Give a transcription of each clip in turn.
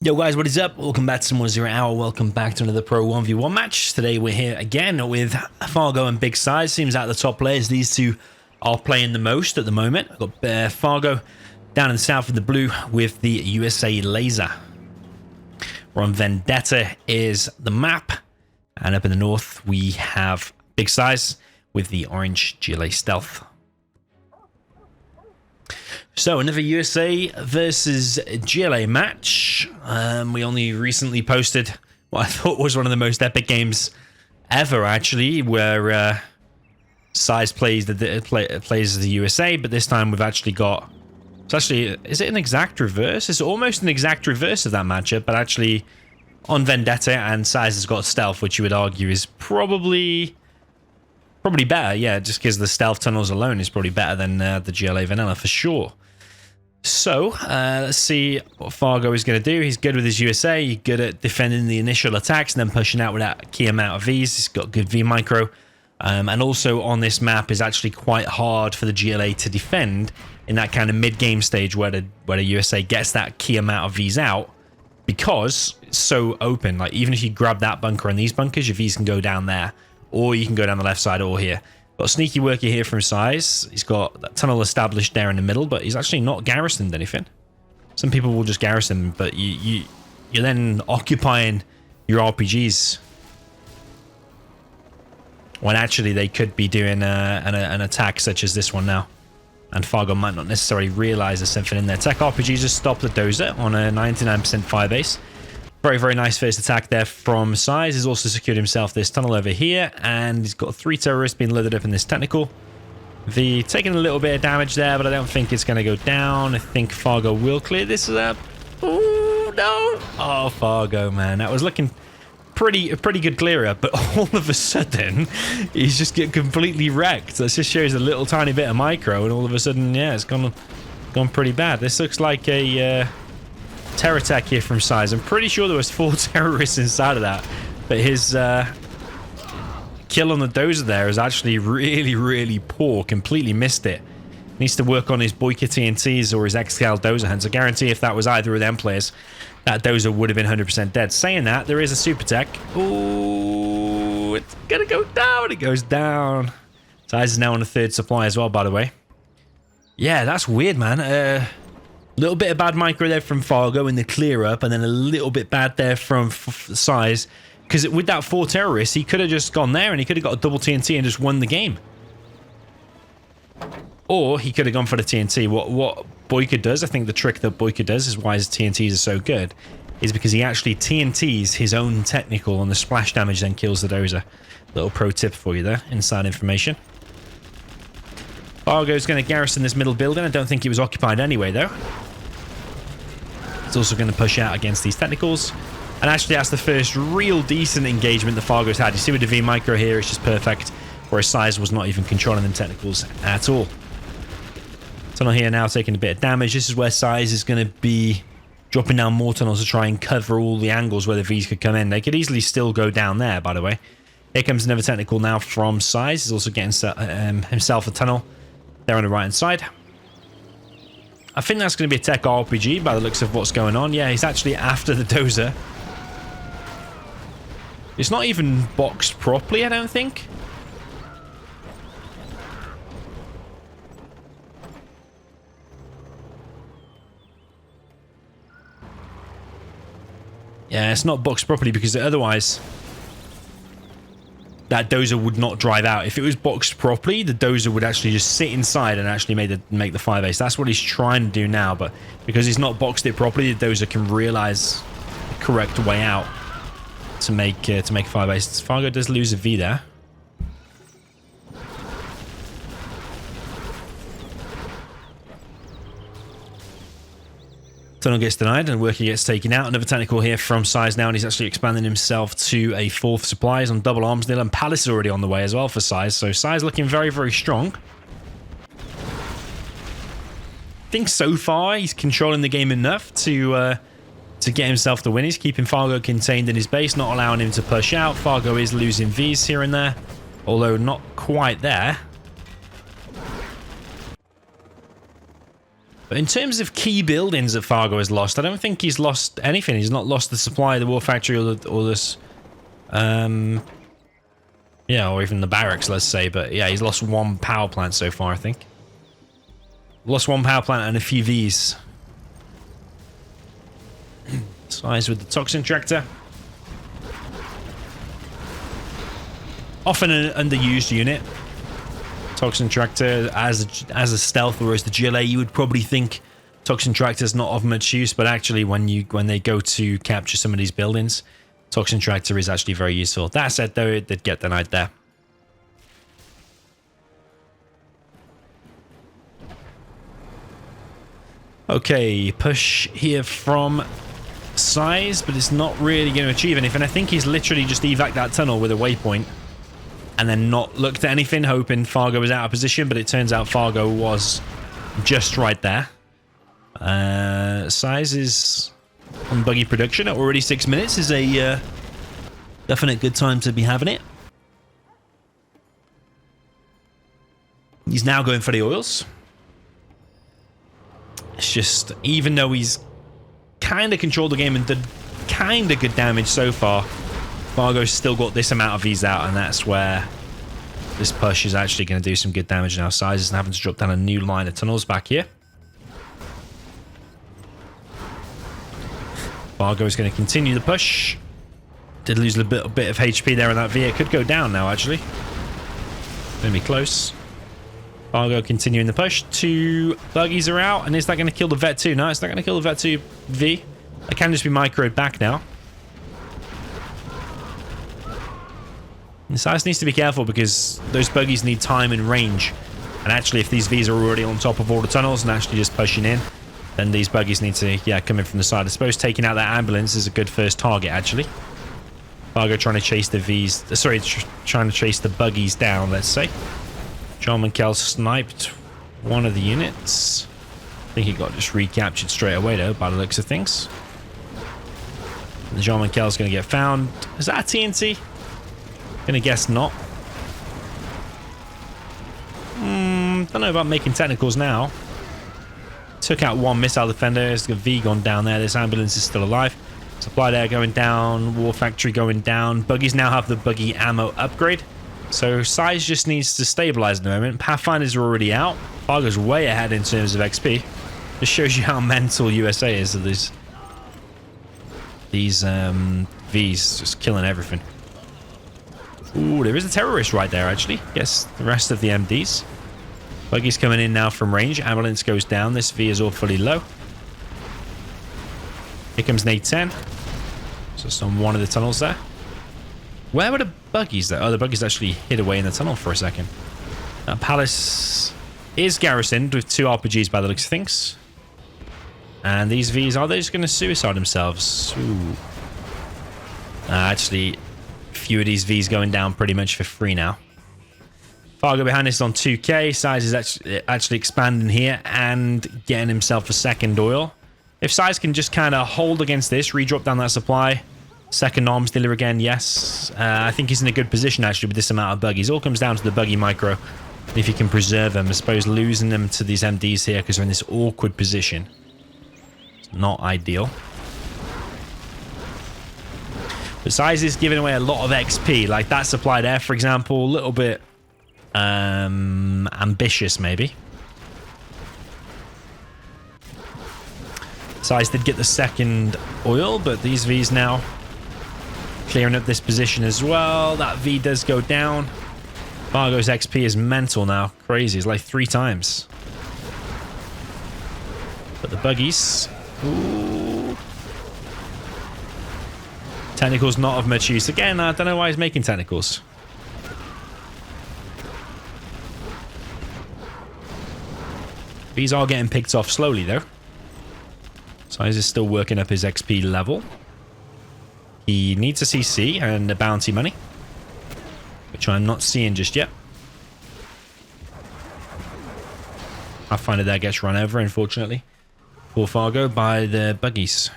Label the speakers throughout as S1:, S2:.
S1: Yo guys, what is up? Welcome back to some more Zero Hour. Welcome back to another Pro 1v1 match. Today we're here again with Fargo and Big Size. Seems out the top players, these two are playing the most at the moment. I've got Fargo down in the south in the blue with the USA Laser. We're on Vendetta is the map. And up in the north we have Big Size with the orange GLA Stealth. So another USA versus GLA match. We only recently posted what I thought was one of the most epic games ever, actually, where Size plays the USA, but this time we've actually got. It's actually, is it an exact reverse? It's almost an exact reverse of that matchup, but actually on Vendetta and Size has got Stealth, which you would argue is probably better. Yeah, just because the stealth tunnels alone is probably better than the GLA Vanilla for sure. So, let's see what Fargo is going to do. He's good with his USA. He's good at defending the initial attacks and then pushing out with that key amount of Vs. He's got good V micro. And also on this map is actually quite hard for the GLA to defend in that kind of mid-game stage where the USA gets that key amount of Vs out because it's so open. Like, even if you grab that bunker and these bunkers, your Vs can go down there. Or you can go down the left side or here. Got a sneaky worker here from Size. He's got that tunnel established there in the middle, but he's actually not garrisoned anything. Some people will just garrison, but you're then occupying your RPGs when actually they could be doing an attack such as this one now. And Fargo might not necessarily realize there's something in there. Tech RPGs just stop the dozer on a 99% fire base. Very, very nice first attack there from Size. He's also secured himself this tunnel over here, and he's got 3 terrorists being loaded up in this technical. V taking a little bit of damage there, but I don't think it's going to go down. I think Fargo will clear this up. Oh, no. Oh, Fargo, man. That was looking a pretty good clear up, but all of a sudden, he's just getting completely wrecked. That just shows a little tiny bit of micro, and all of a sudden, yeah, it's gone pretty bad. This looks like a terror attack here from Size. I'm pretty sure there was 4 terrorists inside of that, but his kill on the dozer there is actually really, really poor. Completely missed it. Needs to work on his Boyka TNTs or his X-Cal dozer hands. I guarantee if that was either of them players, that dozer would have been 100% dead. Saying that, there is a super tech. Ooh, it's gonna go down. It goes down. Size is now on the 3rd supply as well, by the way. Yeah, that's weird, man. Little bit of bad micro there from Fargo in the clear up, and then a little bit bad there from Size, because with that 4 terrorists, he could have just gone there and he could have got a double TNT and just won the game. Or he could have gone for the TNT. What Boyka does, I think the trick that Boyka does is why his TNTs are so good, is because he actually TNTs his own technical and the splash damage then kills the dozer. Little pro tip for you there, inside information. Fargo's going to garrison this middle building. I don't think he was occupied anyway, though. He's also going to push out against these technicals. And actually, that's the first real decent engagement that Fargo's had. You see with the V micro here, it's just perfect. Whereas Size was not even controlling them technicals at all. Tunnel here now taking a bit of damage. This is where Size is going to be dropping down more tunnels to try and cover all the angles where the Vs could come in. They could easily still go down there, by the way. Here comes another technical now from Size. He's also getting himself a tunnel there on the right hand side. I think that's going to be a tech RPG by the looks of what's going on. Yeah, he's actually after the dozer. It's not even boxed properly, I don't think. Yeah, it's not boxed properly because otherwise that dozer would not drive out. If it was boxed properly, the dozer would actually just sit inside and actually make the fire base. That's what he's trying to do now, but because he's not boxed it properly, the dozer can realize the correct way out to make fire base. Fargo does lose a V there. Tunnel gets denied and worker gets taken out. Another technical here from Size now, and he's actually expanding himself to a 4th supply. He's on double arms deal, and Palace is already on the way as well for Size. So Size looking very, very strong. I think so far he's controlling the game enough to get himself the win. He's keeping Fargo contained in his base, not allowing him to push out. Fargo is losing Vs here and there, although not quite there. But in terms of key buildings that Fargo has lost, I don't think he's lost anything. He's not lost the supply, the war factory, or this... yeah, or even the barracks, let's say. But yeah, he's lost one power plant so far, I think. Lost one power plant and a few Vs. Size with the Toxin tractor. Often an underused unit. Toxin tractor as a stealth, or as the GLA, you would probably think Toxin tractor's not of much use, but actually when they go to capture some of these buildings, Toxin tractor is actually very useful. That said, though, it did get denied there. Okay, push here from Size, but it's not really going to achieve anything. I think he's literally just evac that tunnel with a waypoint and then not looked at anything, hoping Fargo was out of position, but it turns out Fargo was just right there. Size is on Buggy production at already 6 minutes. Is a definite good time to be having it. He's now going for the oils. It's just, even though he's kind of controlled the game and did kind of good damage so far, Fargo's still got this amount of V's out, and that's where this push is actually going to do some good damage now. Size is having to drop down a new line of tunnels back here. Fargo is going to continue the push. Did lose a bit of HP there on that V. It could go down now, actually. Going to be close. Fargo continuing the push. 2 buggies are out, and is that going to kill the Vet 2? No, it's not going to kill the Vet 2 V. It can just be microed back now. And Size needs to be careful because those buggies need time and range. And actually, if these Vs are already on top of all the tunnels and actually just pushing in, then these buggies need to, yeah, come in from the side. I suppose taking out that ambulance is a good first target, actually. Fargo trying to chase the Vs... Sorry, trying to chase the buggies down, let's say. John Mankel sniped one of the units. I think he got just recaptured straight away, though, by the looks of things. And John Mankel's going to get found. Is that a TNT? Gonna guess not. Don't know about making technicals now. Took out one missile defender. There's a V gone down there. This ambulance is still alive. Supply there going down. War factory going down. Buggies now have the buggy ammo upgrade. So Size just needs to stabilize at the moment. Pathfinders are already out. Fargo's way ahead in terms of XP. This shows you how mental USA is. Of these Vs just killing everything. Ooh, there is a terrorist right there, actually. Yes, the rest of the MDs. Buggy's coming in now from range. Ambulance goes down. This V is awfully low. Here comes an A-10. Just on one of the tunnels there. Where were the buggies there? Oh, the buggies actually hid away in the tunnel for a second. That palace is garrisoned with 2 RPGs by the looks of things. And these Vs, are they just going to suicide themselves? Ooh. Actually... few of these Vs going down pretty much for free now. Fargo behind this is on 2k. Size is actually expanding here and getting himself a second oil. If Size can just kind of hold against this, redrop down that supply, second arms dealer again, yes. I think he's in a good position actually with this amount of buggies. All comes down to the buggy micro. If you can preserve them, I suppose losing them to these MDs here because they're in this awkward position. It's not ideal. But Size is giving away a lot of XP. Like that supply there, for example, a little bit ambitious, maybe. Size did get the second oil, but these Vs now clearing up this position as well. That V does go down. Fargo's XP is mental now. Crazy. It's like 3 times. But the buggies... Ooh. Technicals not of much use. Again, I don't know why he's making technicals. These are getting picked off slowly, though. Size is still working up his XP level. He needs a CC and a bounty money, which I'm not seeing just yet. Pathfinder there gets run over, unfortunately, for Fargo by the buggies.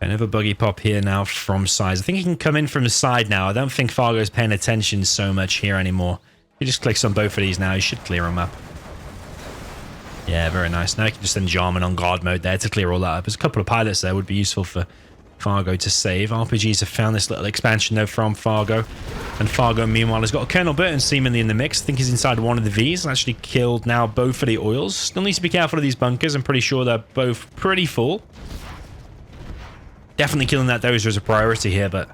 S1: Another buggy pop here now from Size. I think he can come in from the side now. I don't think Fargo's paying attention so much here anymore. He just clicks on both of these now. He should clear them up. Yeah, very nice. Now he can just send Jarman on guard mode there to clear all that up. There's a couple of pilots there would be useful for Fargo to save. RPGs have found this little expansion though from Fargo. And Fargo, meanwhile, has got a Colonel Burton seemingly in the mix. I think he's inside one of the Vs. Actually killed now both of the oils. Still needs to be careful of these bunkers. I'm pretty sure they're both pretty full. Definitely killing that dozer is a priority here, but I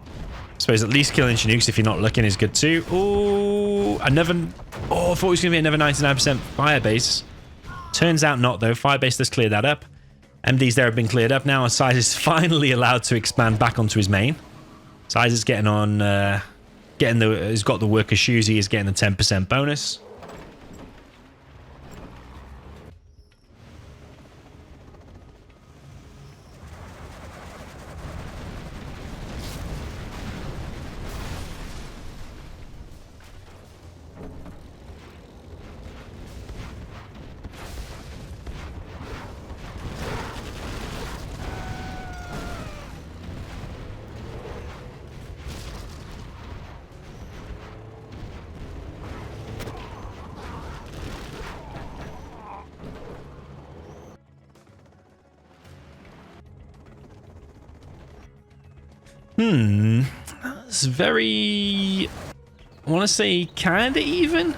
S1: suppose at least killing Chinooks if you're not looking is good too. Ooh, another... Oh, I thought it was going to be another 99% firebase. Turns out not, though. Firebase does clear that up. MDs there have been cleared up now, and Size is finally allowed to expand back onto his main. Size is getting on... he's got the worker shoes. He is getting the 10% bonus. It's very... I want to say kind of even.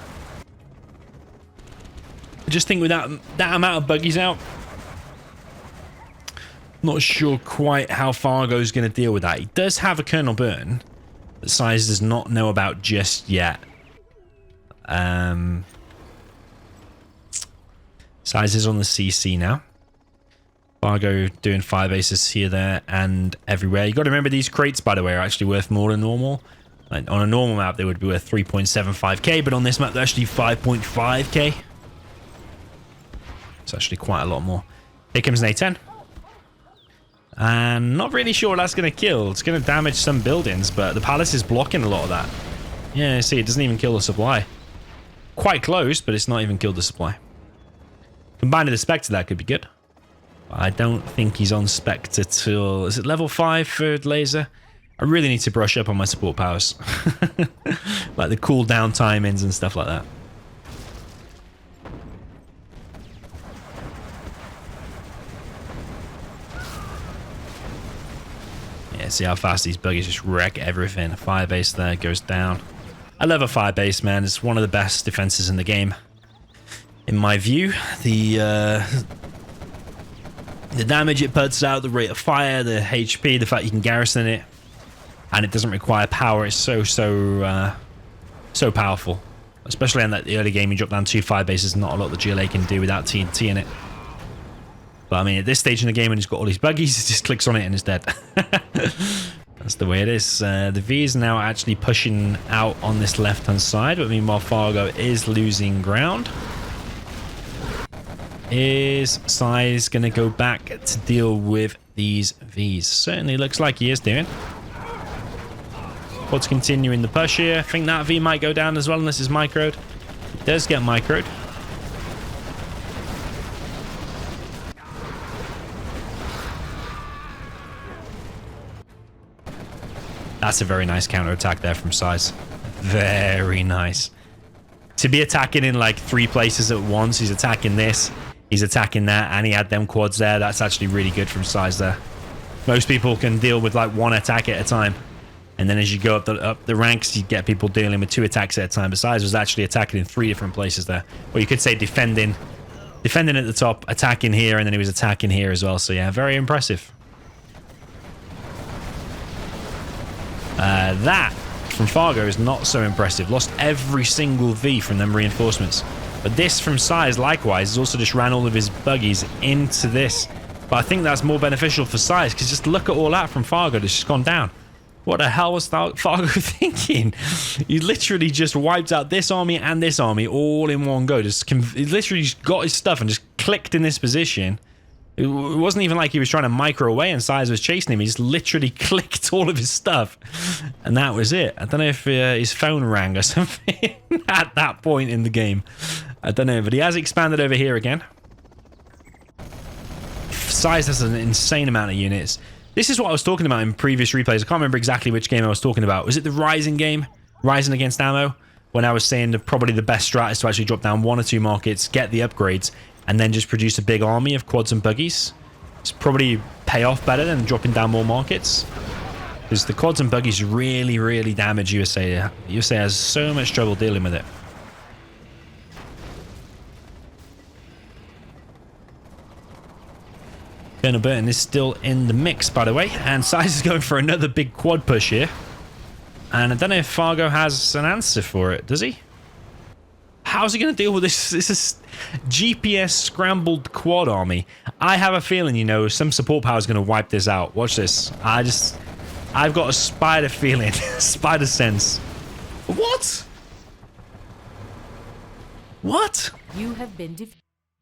S1: I just think with that amount of buggies out, not sure quite how Fargo's going to deal with that. He does have a Colonel Burton that Size does not know about just yet. Size is on the CC now. Fargo doing firebases here, there, and everywhere. You got to remember these crates, by the way, are actually worth more than normal. Like on a normal map, they would be worth 3.75k, but on this map, they're actually 5.5k. It's actually quite a lot more. Here comes an A10. And not really sure what that's going to kill. It's going to damage some buildings, but the palace is blocking a lot of that. Yeah, see, it doesn't even kill the supply. Quite close, but it's not even killed the supply. Combined with the Spectre, that could be good. I don't think he's on Spectre till... Is it level 5 for laser? I really need to brush up on my support powers. Like the cooldown timings and stuff like that. Yeah, see how fast these buggies just wreck everything. Firebase there goes down. I love a firebase, man. It's one of the best defenses in the game. In my view, the damage it puts out, the rate of fire, the HP, the fact you can garrison it, and it doesn't require power. It's so powerful. Especially in that early game, you drop down 2 firebases, not a lot the GLA can do without TNT in it. But I mean, at this stage in the game, when he's got all these buggies, he just clicks on it and it's dead. That's the way it is. The V is now actually pushing out on this left-hand side, but meanwhile, Fargo is losing ground. Is Size going to go back to deal with these Vs? Certainly looks like he is doing. What's continuing the push here? I think that V might go down as well unless it's microed. It does get microed. That's a very nice counter-attack there from Size. Very nice. To be attacking in like 3 places at once, he's attacking this. He's attacking that, and he had them quads there. That's actually really good from Size there. Most people can deal with like 1 attack at a time. And then as you go up the ranks, you get people dealing with 2 attacks at a time. But Size was actually attacking in 3 different places there. Or you could say defending at the top, attacking here, and then he was attacking here as well. So yeah, very impressive. That from Fargo is not so impressive. Lost every single V from them reinforcements. But this from Size, likewise, has also just ran all of his buggies into this. But I think that's more beneficial for Size, because just look at all that from Fargo that's just gone down. What the hell was Fargo thinking? He literally just wiped out this army and this army all in one go. He literally just got his stuff and just clicked in this position. It wasn't even like he was trying to micro away and Size was chasing him. He just literally clicked all of his stuff. And that was it. I don't know if his phone rang or something at that point in the game. I don't know, but he has expanded over here again. Size has an insane amount of units. This is what I was talking about in previous replays. I can't remember exactly which game I was talking about. Was it the Rising game? Rising against ammo? When I was saying that probably the best strat is to actually drop down 1 or 2 markets, get the upgrades, and then just produce a big army of quads and buggies. It's probably pay off better than dropping down more markets. Because the quads and buggies really, really damage USA. USA has so much trouble dealing with it. Colonel Burton is still in the mix, by the way. And Size is going for another big quad push here. And I don't know if Fargo has an answer for it, does he? How's he going to deal with this? This is GPS scrambled quad army. I have a feeling, you know, some support power is going to wipe this out. Watch this. I've got a spider feeling. Spider sense. What? What?
S2: You have been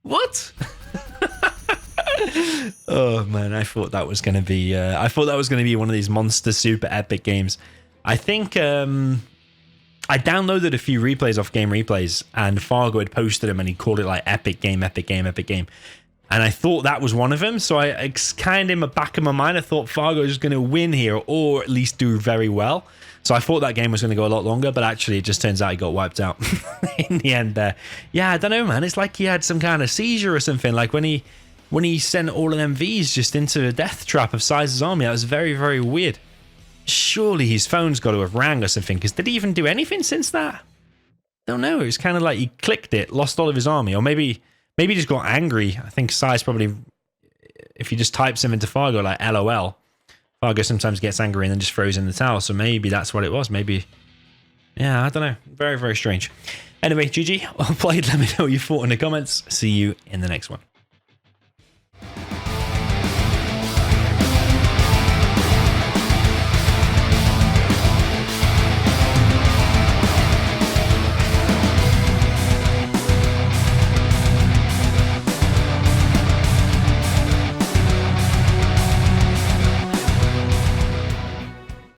S1: What? Oh man, I thought that was going to be one of these monster super epic games. I think I downloaded a few replays off Game Replays, and Fargo had posted them, and he called it like epic game, epic game, epic game. And I thought that was one of them, so I kind of in the back of my mind, I thought Fargo was going to win here, or at least do very well. So I thought that game was going to go a lot longer, but actually it just turns out he got wiped out in the end there. Yeah, I don't know, man. It's like he had some kind of seizure or something, like when he sent all of them Vs just into a death trap of Size's army. That was very, very weird. Surely his phone's got to have rang or something, because did he even do anything since that? Don't know. It was kind of like he clicked it, lost all of his army, or maybe he just got angry. I think Size probably, if he just types him into Fargo like LOL, Fargo sometimes gets angry and then just throws in the towel. So maybe that's what it was. Maybe, yeah, I don't know. Very, very strange. Anyway, GG, well played. Let me know what you thought in the comments. See you in the next one.